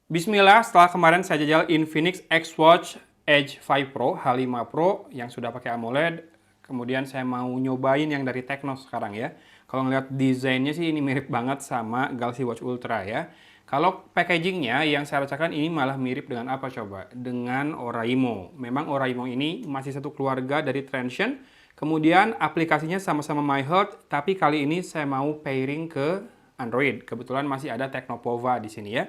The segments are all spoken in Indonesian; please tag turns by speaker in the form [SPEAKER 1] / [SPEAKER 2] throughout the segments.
[SPEAKER 1] Bismillah, setelah kemarin saya jajal Infinix X-Watch Edge 5 Pro H5 Pro yang sudah pakai AMOLED, kemudian saya mau nyobain yang dari Tecno sekarang ya. Kalau ngeliat desainnya sih ini mirip banget sama Galaxy Watch Ultra ya. Kalau packagingnya yang saya rasakan ini malah mirip dengan apa coba? Dengan Oraimo. Memang Oraimo ini masih satu keluarga dari Transsion. Kemudian aplikasinya sama-sama MyHealth, tapi kali ini saya mau pairing ke Android. Kebetulan masih ada Tecnopova di sini ya.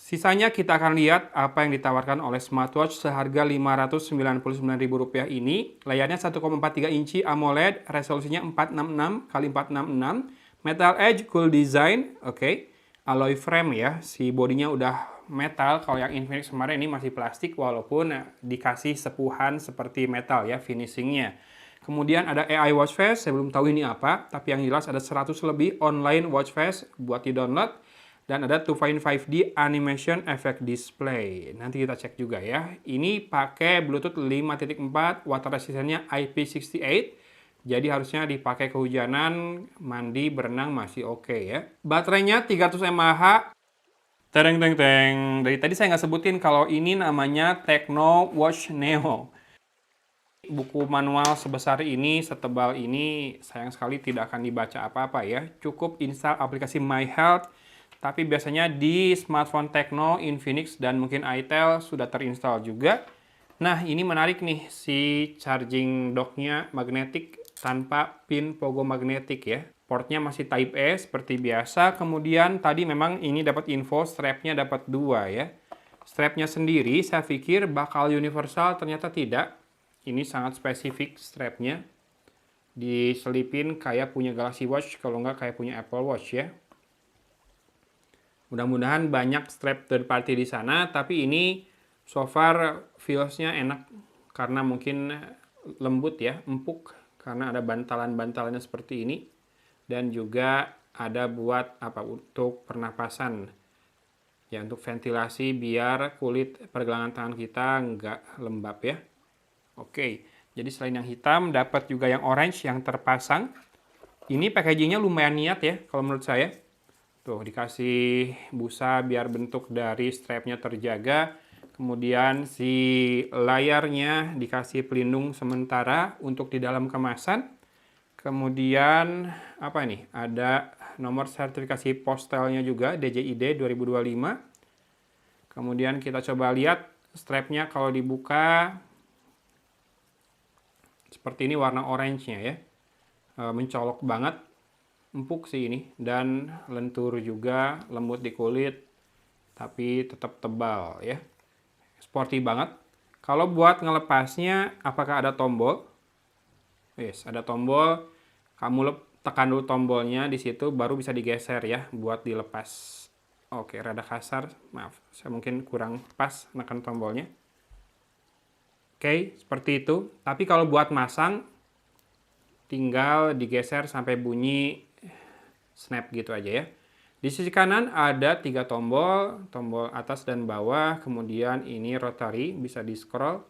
[SPEAKER 1] Sisanya kita akan lihat apa yang ditawarkan oleh smartwatch seharga Rp599.000 ini. Layarnya 1,43 inci AMOLED, resolusinya 466 x 466, Metal Edge Cool Design, oke. Alloy frame ya, si bodinya udah metal. Kalau yang Infinix kemarin ini masih plastik walaupun dikasih sepuhan seperti metal ya finishingnya. Kemudian ada AI watch face, saya belum tahu ini apa, tapi yang jelas ada 100 lebih online watch face buat di-download. Dan ada 2.5D Animation Effect Display. Nanti kita cek juga ya. Ini pakai Bluetooth 5.4, water resistance-nya IP68. Jadi harusnya dipakai kehujanan, mandi, berenang masih oke ya. Baterainya 300 mAh. Tereng teng teng. Dari tadi saya nggak sebutin kalau ini namanya Tecno Watch Neo. Buku manual sebesar ini, setebal ini, sayang sekali tidak akan dibaca apa-apa ya. Cukup install aplikasi MyHealth. Tapi biasanya di smartphone Tecno, Infinix, dan mungkin itel sudah terinstall juga. Nah, ini menarik nih, si charging dock-nya magnetik tanpa pin pogo magnetik ya. Portnya masih Type A seperti biasa. Kemudian tadi memang ini dapat info strapnya dapat 2 ya. Strapnya sendiri saya pikir bakal universal, ternyata tidak. Ini sangat spesifik strapnya. Diselipin kayak punya Galaxy Watch, kalau nggak kayak punya Apple Watch ya. Mudah-mudahan banyak strap third party di sana, tapi ini so far feels-nya enak karena mungkin lembut ya, empuk karena ada bantalan-bantalannya seperti ini dan juga ada buat apa untuk pernapasan ya, untuk ventilasi biar kulit pergelangan tangan kita nggak lembab ya. Oke, jadi selain yang hitam dapat juga yang orange yang terpasang. Ini packagingnya lumayan niat ya kalau menurut saya. Tuh, dikasih busa biar bentuk dari strapnya terjaga. Kemudian si layarnya dikasih pelindung sementara untuk di dalam kemasan. Kemudian apa nih? Ada nomor sertifikasi postelnya juga, DJID 2025. Kemudian kita coba lihat strapnya kalau dibuka. Seperti ini warna orange-nya ya. Mencolok banget. Empuk sih ini, dan lentur juga, lembut di kulit, tapi tetap tebal ya. Sporty banget. Kalau buat ngelepasnya, apakah ada tombol? Yes, ada tombol. Kamu tekan dulu tombolnya di situ, baru bisa digeser ya, buat dilepas. Oke, rada kasar, maaf, saya mungkin kurang pas menekan tombolnya. Oke, seperti itu. Tapi kalau buat masang, tinggal digeser sampai bunyi snap gitu aja ya. Di sisi kanan ada 3 tombol, tombol atas dan bawah, kemudian ini rotary, bisa di scroll.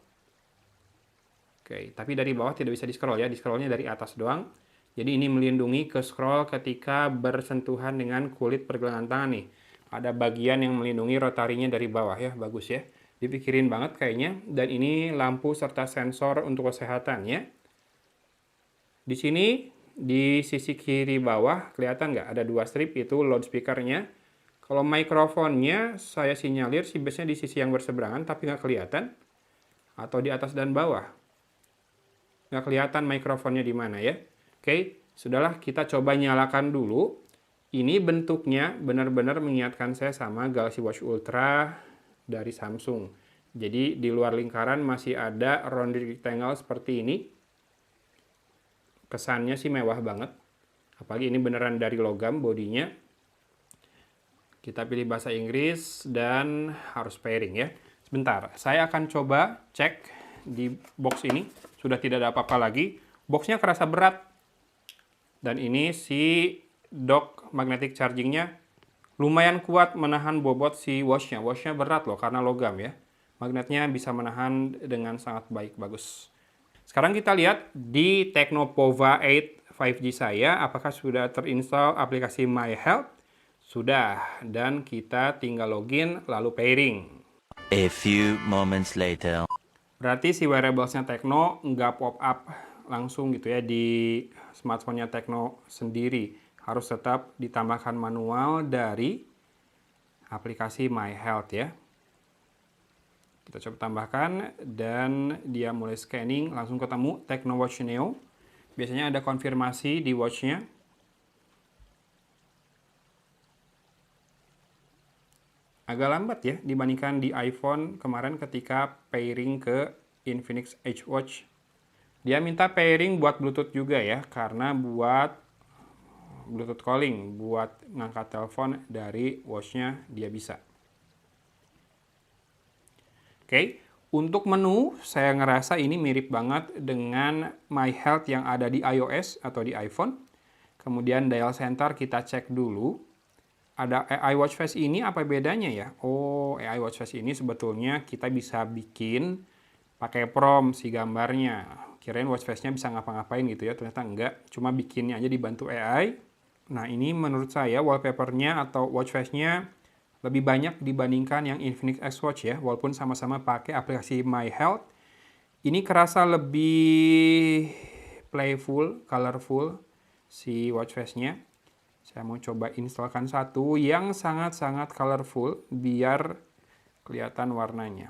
[SPEAKER 1] Oke, tapi dari bawah tidak bisa di scroll ya, di scrollnya dari atas doang. Jadi ini melindungi ke scroll ketika bersentuhan dengan kulit pergelangan tangan nih. Ada bagian yang melindungi rotarinya dari bawah ya, bagus ya. Dipikirin banget kayaknya, dan ini lampu serta sensor untuk kesehatan ya. Di sini di sisi kiri bawah kelihatan nggak ada 2 strip, itu loudspeakernya. Kalau mikrofonnya saya sinyalir sih biasanya di sisi yang berseberangan tapi nggak kelihatan, atau di atas dan bawah nggak kelihatan mikrofonnya di mana ya. Oke, sudahlah, kita coba nyalakan dulu. Ini bentuknya benar-benar mengingatkan saya sama Galaxy Watch Ultra dari Samsung. Jadi di luar lingkaran masih ada round rectangle seperti ini. Kesannya sih mewah banget. Apalagi ini beneran dari logam bodinya. Kita pilih bahasa Inggris dan harus pairing ya. Sebentar, saya akan coba cek di box ini. Sudah tidak ada apa-apa lagi. Boxnya kerasa berat. Dan ini si dock magnetic chargingnya lumayan kuat menahan bobot si watchnya. Watchnya berat loh karena logam ya. Magnetnya bisa menahan dengan sangat baik, bagus. Sekarang kita lihat di Tecnopova 8 5G saya, apakah sudah terinstall aplikasi MyHealth. Sudah, dan kita tinggal login lalu pairing.
[SPEAKER 2] A few moments later.
[SPEAKER 1] Berarti si wearables-nya Tecno nggak pop up langsung gitu ya di smartphone-nya Tecno sendiri. Harus tetap ditambahkan manual dari aplikasi My Health ya. Kita coba tambahkan dan dia mulai scanning, langsung ketemu Tecno Watch Neo. Biasanya ada konfirmasi di watch-nya. Agak lambat ya dibandingkan di iPhone kemarin ketika pairing ke Infinix Edge Watch. Dia minta pairing buat Bluetooth juga ya, karena buat Bluetooth calling, buat ngangkat telepon dari watch-nya dia bisa. Oke, untuk menu saya ngerasa ini mirip banget dengan My Health yang ada di iOS atau di iPhone. Kemudian dial center kita cek dulu. Ada AI Watch Face ini apa bedanya ya? Oh, AI Watch Face ini sebetulnya kita bisa bikin pakai prompt si gambarnya. Kirain watch face-nya bisa ngapa-ngapain gitu ya, ternyata enggak. Cuma bikinnya aja dibantu AI. Nah, ini menurut saya wallpaper-nya atau watch face-nya lebih banyak dibandingkan yang Infinix X Watch ya, walaupun sama-sama pakai aplikasi My Health. Ini kerasa lebih playful, colorful si watch face-nya. Saya mau coba instalkan satu yang sangat-sangat colorful biar kelihatan warnanya.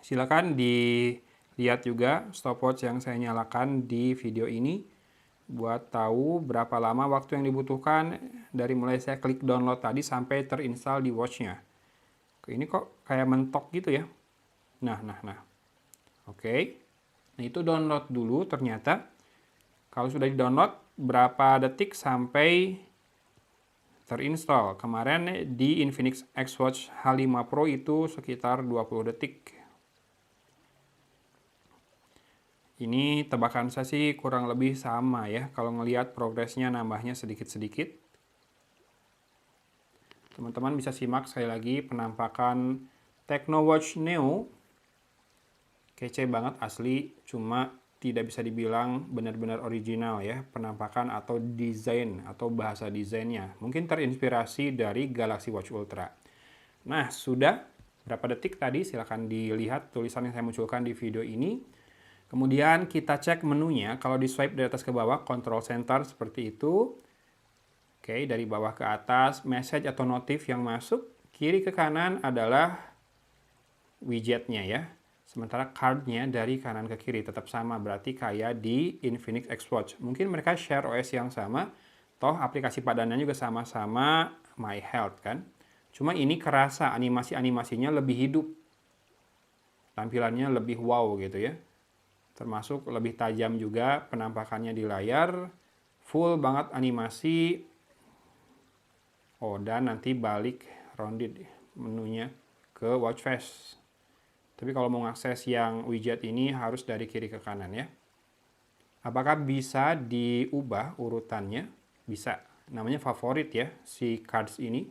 [SPEAKER 1] Silakan dilihat juga stopwatch yang saya nyalakan di video ini buat tahu berapa lama waktu yang dibutuhkan dari mulai saya klik download tadi sampai terinstall di watch-nya. Ini kok kayak mentok gitu ya. Nah. Oke. Nah, itu download dulu ternyata. Kalau sudah di-download, berapa detik sampai terinstall? Kemarin di Infinix X Watch H5 Pro itu sekitar 20 detik. Ini tebakan saya sih kurang lebih sama ya, kalau ngelihat progresnya nambahnya sedikit-sedikit. Teman-teman bisa simak sekali lagi penampakan Tecno Watch Neo. Kece banget asli, cuma tidak bisa dibilang benar-benar original ya, penampakan atau desain atau bahasa desainnya. Mungkin terinspirasi dari Galaxy Watch Ultra. Nah, sudah berapa detik tadi? Silahkan dilihat tulisan yang saya munculkan di video ini. Kemudian kita cek menunya, kalau di swipe dari atas ke bawah, control center seperti itu. Oke, dari bawah ke atas, message atau notif yang masuk. Kiri ke kanan adalah widgetnya ya. Sementara card-nya dari kanan ke kiri tetap sama, berarti kayak di Infinix X Watch. Mungkin mereka share OS yang sama, toh aplikasi padanannya juga sama-sama My Health kan. Cuma ini kerasa animasi-animasinya lebih hidup. Tampilannya lebih wow gitu ya. Termasuk lebih tajam juga penampakannya di layar. Full banget animasi. Oh, dan nanti balik rounded menunya ke watch face. Tapi kalau mau ngakses yang widget ini harus dari kiri ke kanan ya. Apakah bisa diubah urutannya? Bisa. Namanya favorit ya, si cards ini.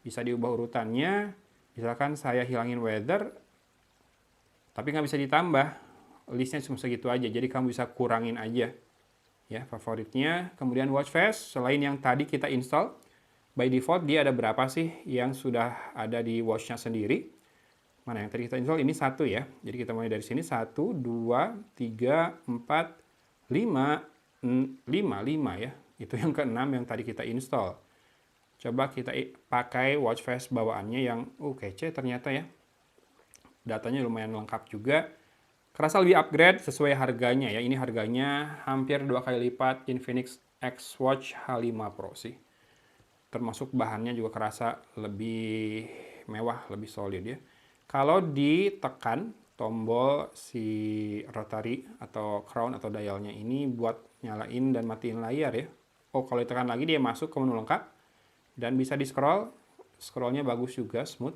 [SPEAKER 1] Bisa diubah urutannya. Misalkan saya hilangin weather, tapi nggak bisa ditambah. Listnya cuma segitu aja, jadi kamu bisa kurangin aja. Ya, favoritnya. Kemudian watch face, selain yang tadi kita install, by default dia ada berapa sih yang sudah ada di watch-nya sendiri. Mana yang tadi kita install? Ini satu ya. Jadi kita mulai dari sini. 1, 2, 3, 4, 5, 5 ya. Itu yang ke-6 yang tadi kita install. Coba kita pakai watch face bawaannya yang kece ternyata ya. Datanya lumayan lengkap juga. Kerasa lebih upgrade sesuai harganya ya. Ini harganya hampir 2 kali lipat Infinix X Watch H5 Pro sih. Termasuk bahannya juga kerasa lebih mewah, lebih solid ya. Kalau ditekan tombol si rotary atau crown atau dialnya ini buat nyalain dan matiin layar ya. Oh, kalau ditekan lagi dia masuk ke menu lengkap dan bisa di scroll. Scrollnya bagus juga, smooth.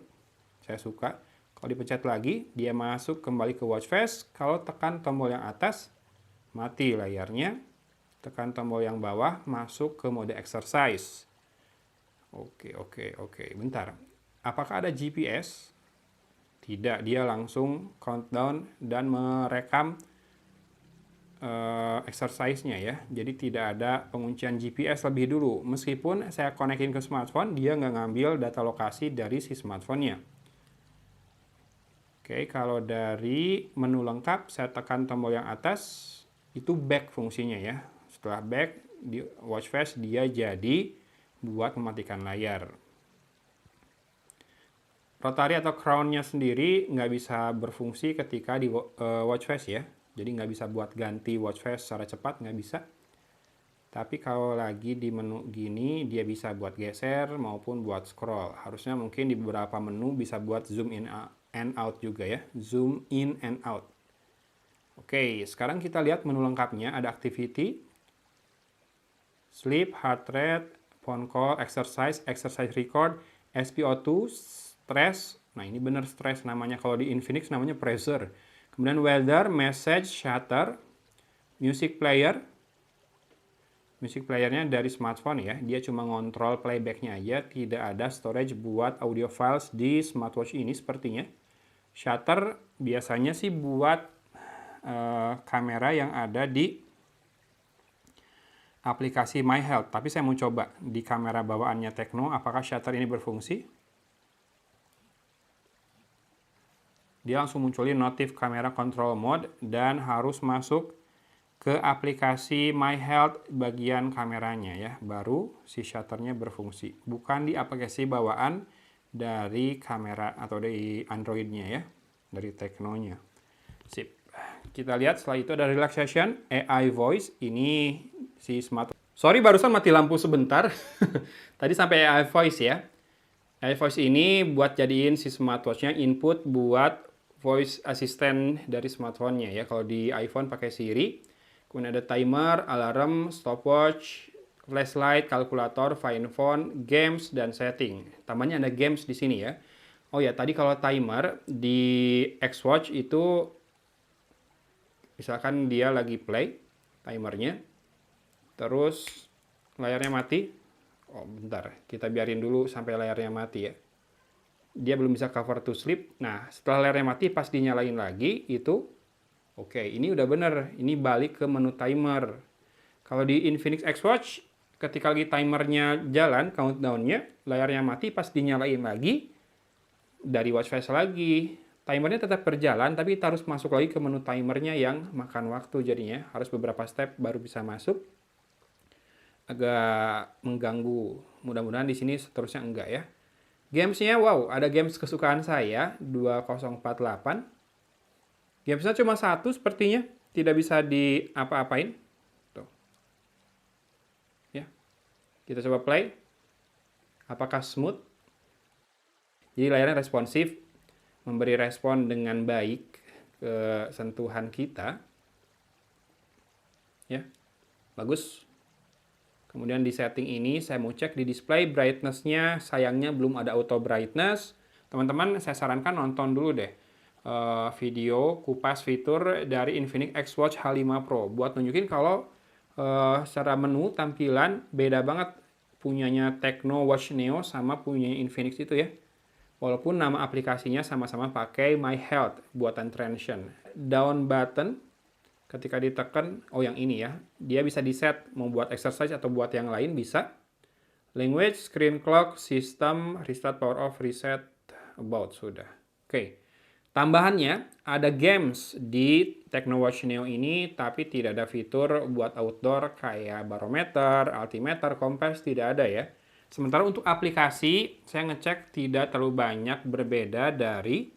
[SPEAKER 1] Saya suka. Kalau dipencet lagi, dia masuk kembali ke watch face. Kalau tekan tombol yang atas, mati layarnya. Tekan tombol yang bawah, masuk ke mode exercise. Oke. Bentar. Apakah ada GPS? Tidak, dia langsung countdown dan merekam exercise-nya ya. Jadi tidak ada penguncian GPS lebih dulu. Meskipun saya konekin ke smartphone, dia nggak ngambil data lokasi dari si smartphone-nya. Oke, kalau dari menu lengkap, saya tekan tombol yang atas, itu back fungsinya ya. Setelah back, di watch face dia jadi buat mematikan layar. Rotary atau crown-nya sendiri nggak bisa berfungsi ketika di watch face ya. Jadi nggak bisa buat ganti watch face secara cepat, nggak bisa. Tapi kalau lagi di menu gini, dia bisa buat geser maupun buat scroll. Harusnya mungkin di beberapa menu bisa buat zoom in and out juga ya. Zoom in and out. Oke, sekarang kita lihat menu lengkapnya. Ada activity, sleep, heart rate, phone call, exercise, exercise record, SpO2, stress. Nah, ini benar stress namanya. Kalau di Infinix namanya pressure. Kemudian weather, message, shutter, music player. Music playernya dari smartphone ya. Dia cuma ngontrol playbacknya aja. Tidak ada storage buat audio files di smartwatch ini sepertinya. Shutter biasanya sih buat kamera yang ada di aplikasi My Health. Tapi saya mau coba di kamera bawaannya Tecno, apakah shutter ini berfungsi. Dia langsung munculin notif kamera control mode dan harus masuk ke aplikasi My Health bagian kameranya ya. Baru si shutternya berfungsi. Bukan di aplikasi bawaan dari kamera atau dari Android-nya ya. Dari Tecno-nya. Sip. Kita lihat setelah itu ada relaxation, AI voice. Ini si smart. Sorry barusan mati lampu sebentar. Tadi sampai AI voice ya. AI voice ini buat jadiin si smartwatch-nya input buat voice assistant dari smartphone-nya ya. Kalau di iPhone pakai Siri. Kemudian ada timer, alarm, stopwatch, flashlight, kalkulator, find phone, games, dan setting. Tambahnya ada games di sini ya. Oh ya, tadi kalau timer di Xwatch itu misalkan dia lagi play timernya, terus layarnya mati. Oh, bentar, kita biarin dulu sampai layarnya mati ya. Dia belum bisa cover to sleep. Nah, setelah layarnya mati, pas dinyalain lagi, itu oke, ini udah bener. Ini balik ke menu timer. Kalau di Infinix Xwatch, ketika lagi timernya jalan, countdown-nya, layarnya mati, pas dinyalain lagi, dari watch face lagi. Timernya tetap berjalan, tapi kita harus masuk lagi ke menu timernya yang makan waktu jadinya. Harus beberapa step baru bisa masuk. Agak mengganggu. Mudah-mudahan di sini seterusnya enggak ya. Gamesnya, wow, ada games kesukaan saya, 2048. Gamesnya cuma satu sepertinya, tidak bisa di apa-apain. Tuh. Ya. Kita coba play. Apakah smooth? Jadi layarnya responsif, memberi respon dengan baik ke sentuhan kita. Ya. Bagus. Kemudian di setting ini saya mau cek di display brightness-nya, sayangnya belum ada auto brightness. Teman-teman saya sarankan nonton dulu deh video kupas fitur dari Infinix Xwatch H5 Pro buat nunjukin kalau secara menu tampilan beda banget punyanya Tecno Watch Neo sama punyanya Infinix itu ya. Walaupun nama aplikasinya sama-sama pakai My Health buatan Transsion. Down button ketika ditekan, oh yang ini ya, dia bisa di-set mau buat exercise atau buat yang lain bisa. Language, screen clock, system, restart, power off, reset, about, sudah. Oke. Tambahannya, ada games di Tecno Watch Neo ini, tapi tidak ada fitur buat outdoor kayak barometer, altimeter, kompas, tidak ada ya. Sementara untuk aplikasi, saya ngecek tidak terlalu banyak berbeda dari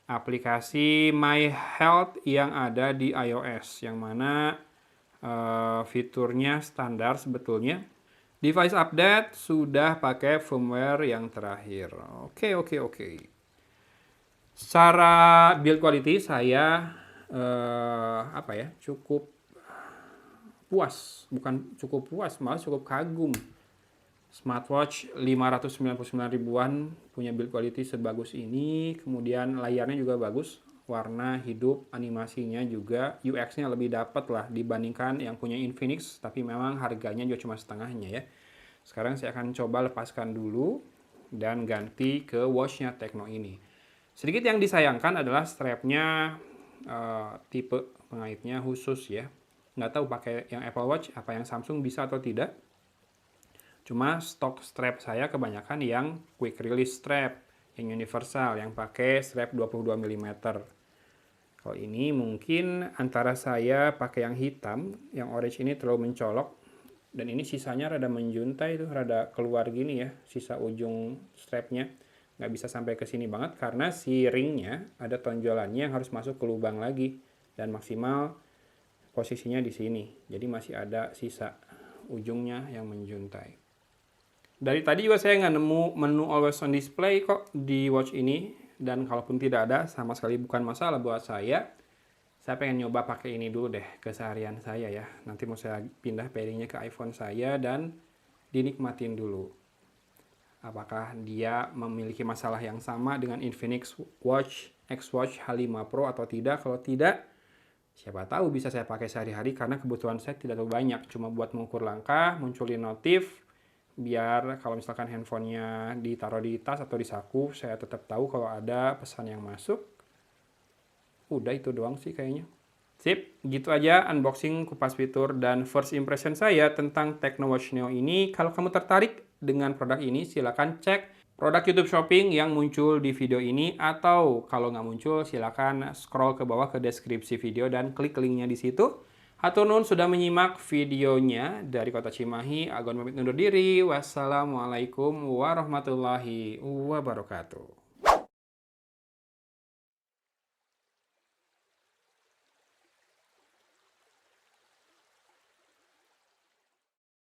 [SPEAKER 1] aplikasi My Health yang ada di iOS, yang mana fiturnya standar sebetulnya. Device update sudah pakai firmware yang terakhir. Oke. Secara build quality saya cukup puas, bukan cukup puas, malah cukup kagum. Smartwatch 599 ribuan punya build quality sebagus ini, kemudian layarnya juga bagus, warna hidup, animasinya juga, UX-nya lebih dapat lah dibandingkan yang punya Infinix, tapi memang harganya juga cuma setengahnya ya. Sekarang saya akan coba lepaskan dulu dan ganti ke watch-nya Tecno ini. Sedikit yang disayangkan adalah strapnya tipe pengaitnya khusus ya. Nggak tahu pakai yang Apple Watch apa yang Samsung bisa atau tidak. Cuma stok strap saya kebanyakan yang quick release strap, yang universal, yang pakai strap 22 mm. Kalau ini mungkin antara saya pakai yang hitam, yang orange ini terlalu mencolok, dan ini sisanya rada menjuntai tuh, rada keluar gini ya, sisa ujung strapnya. Nggak bisa sampai ke sini banget karena si ringnya ada tonjolannya yang harus masuk ke lubang lagi, dan maksimal posisinya di sini. Jadi masih ada sisa ujungnya yang menjuntai. Dari tadi juga saya nggak nemu menu always on display kok di watch ini. Dan kalaupun tidak ada, sama sekali bukan masalah buat saya. Saya pengen nyoba pakai ini dulu deh keseharian saya ya. Nanti mau saya pindah pairingnya ke iPhone saya dan dinikmatin dulu. Apakah dia memiliki masalah yang sama dengan Infinix Watch X-Watch H5 Pro atau tidak? Kalau tidak, siapa tahu bisa saya pakai sehari-hari karena kebutuhan saya tidak terlalu banyak. Cuma buat mengukur langkah, munculin notif, biar kalau misalkan handphonenya ditaruh di tas atau di saku, saya tetap tahu kalau ada pesan yang masuk. Udah itu doang sih kayaknya. Sip, gitu aja unboxing, kupas fitur, dan first impression saya tentang TechnoWatch Neo ini. Kalau kamu tertarik dengan produk ini, silakan cek produk YouTube Shopping yang muncul di video ini, atau kalau nggak muncul, silakan scroll ke bawah ke deskripsi video dan klik linknya di situ. Hatur nuhun sudah menyimak videonya. Dari Kota Cimahi, Agon pamit undur diri. Wassalamualaikum warahmatullahi wabarakatuh.